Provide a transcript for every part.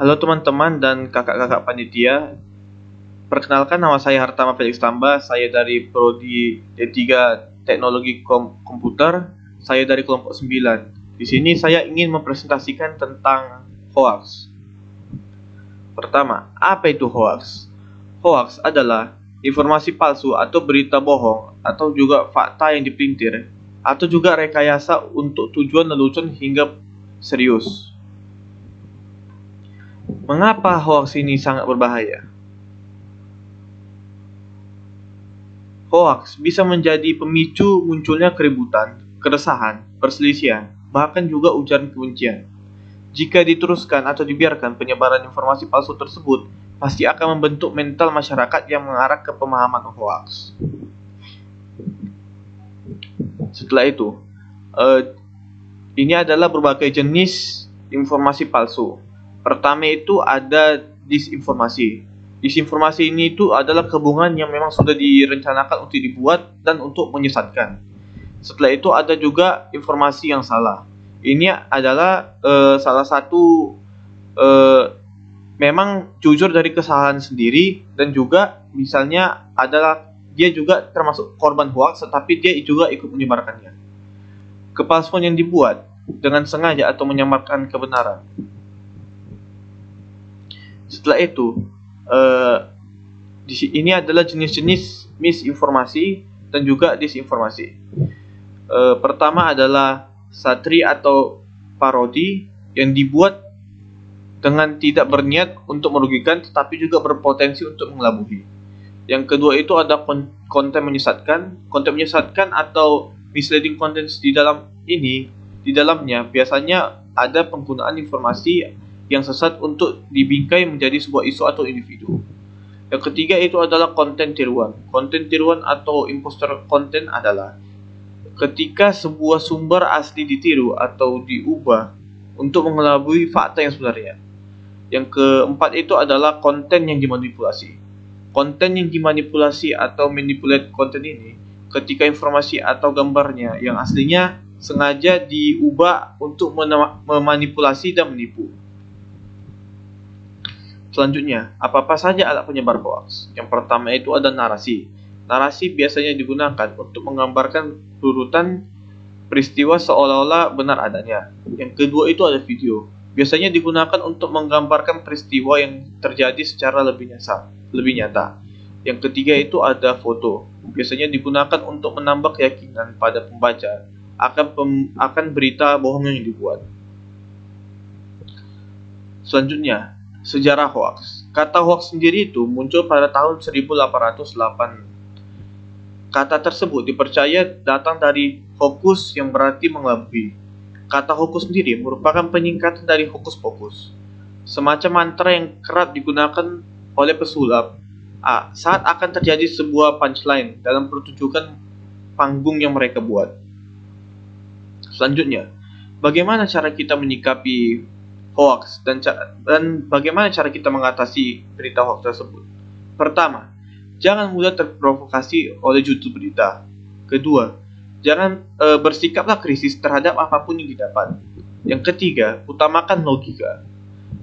Halo teman-teman dan kakak-kakak panitia. Perkenalkan, nama saya Hartama Felix Tamba. Saya dari Prodi D3 Teknologi Komputer. Saya dari kelompok 9. Di sini saya ingin mempresentasikan tentang hoax. Pertama, apa itu hoax? Hoax adalah informasi palsu atau berita bohong atau juga fakta yang dipelintir atau juga rekayasa untuk tujuan lelucon hingga serius. Mengapa hoax ini sangat berbahaya? Hoax bisa menjadi pemicu munculnya keributan, keresahan, perselisihan, bahkan juga ujaran kebencian. Jika diteruskan atau dibiarkan, penyebaran informasi palsu tersebut pasti akan membentuk mental masyarakat yang mengarah ke pemahaman hoax. Setelah itu, ini adalah berbagai jenis informasi palsu. Pertama itu ada disinformasi. Disinformasi ini itu adalah kebohongan yang memang sudah direncanakan untuk dibuat dan untuk menyesatkan. Setelah itu ada juga informasi yang salah. Ini adalah salah satu memang jujur dari kesalahan sendiri, dan juga misalnya adalah dia juga termasuk korban hoax tetapi dia juga ikut menyebarkannya. Kepalsuan yang dibuat dengan sengaja atau menyamarkan kebenaran. Setelah itu, ini adalah jenis-jenis misinformasi dan juga disinformasi. Pertama adalah satri atau parodi yang dibuat dengan tidak berniat untuk merugikan tetapi juga berpotensi untuk mengelabui. Yang kedua itu ada konten menyesatkan. Konten menyesatkan atau misleading content di dalamnya biasanya ada penggunaan informasi yang sesat untuk dibingkai menjadi sebuah isu atau individu. Yang ketiga itu adalah konten tiruan. Konten tiruan atau imposter konten adalah ketika sebuah sumber asli ditiru atau diubah untuk mengelabui fakta yang sebenarnya. Yang keempat itu adalah konten yang dimanipulasi. Konten yang dimanipulasi atau manipulate konten ini ketika informasi atau gambarnya yang aslinya sengaja diubah untuk memanipulasi dan menipu. Selanjutnya, apa-apa saja alat penyebar hoax? Yang pertama itu ada narasi. Narasi biasanya digunakan untuk menggambarkan urutan peristiwa seolah-olah benar adanya. Yang kedua itu ada video. Biasanya digunakan untuk menggambarkan peristiwa yang terjadi secara lebih nyata. Yang ketiga itu ada foto. Biasanya digunakan untuk menambah keyakinan pada pembaca akan berita bohong yang dibuat. Selanjutnya, sejarah hoax. Kata hoax sendiri itu muncul pada tahun 1808. Kata tersebut dipercaya datang dari hokus yang berarti mengelabui. Kata hokus sendiri merupakan penyingkatan dari hokus pokus, semacam mantra yang kerap digunakan oleh pesulap saat akan terjadi sebuah punchline dalam pertunjukan panggung yang mereka buat. Selanjutnya, bagaimana cara kita menyikapi hoax dan bagaimana cara kita mengatasi berita hoax tersebut? Pertama, jangan mudah terprovokasi oleh judul berita. Kedua, jangan bersikaplah kritis terhadap apapun yang didapat. Yang ketiga, utamakan logika.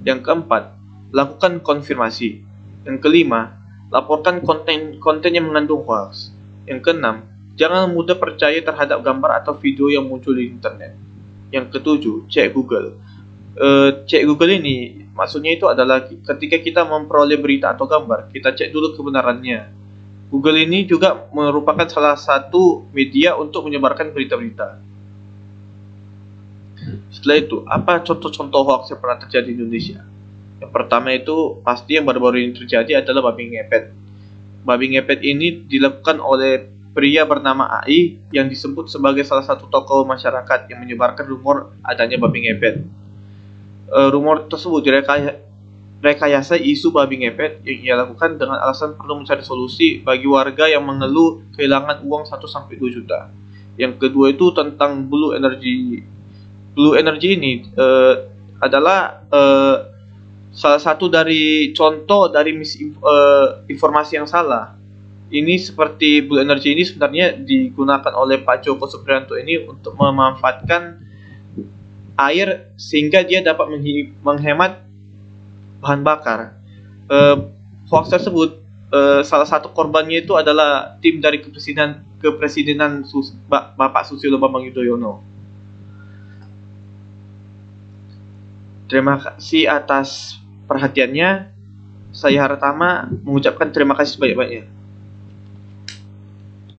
Yang keempat, lakukan konfirmasi. Yang kelima, laporkan konten yang mengandung hoax. Yang keenam, jangan mudah percaya terhadap gambar atau video yang muncul di internet. Yang ketujuh, cek Google. Cek Google ini maksudnya itu adalah ketika kita memperoleh berita atau gambar, kita cek dulu kebenarannya. Google ini juga merupakan salah satu media untuk menyebarkan berita-berita. Setelah itu, apa contoh-contoh hoax yang pernah terjadi di Indonesia? Yang pertama itu pasti yang baru-baru ini terjadi adalah babi ngepet. Babi ngepet ini dilakukan oleh pria bernama AI yang disebut sebagai salah satu tokoh masyarakat yang menyebarkan rumor adanya babi ngepet. Rumor tersebut rekayasa isu babi ngepet yang ia lakukan dengan alasan perlu mencari solusi bagi warga yang mengeluh kehilangan uang 1-2 juta. Yang kedua itu tentang blue energy. Blue energy ini adalah salah satu dari contoh dari informasi yang salah. Ini seperti blue energy ini sebenarnya digunakan oleh Pak Joko Supriyanto ini untuk memanfaatkan air sehingga dia dapat menghemat bahan bakar. Hoax tersebut salah satu korbannya itu adalah tim dari kepresidenan Bapak Susilo Bambang Yudhoyono. Terima kasih atas perhatiannya. Saya Haratama mengucapkan terima kasih sebanyak-banyaknya.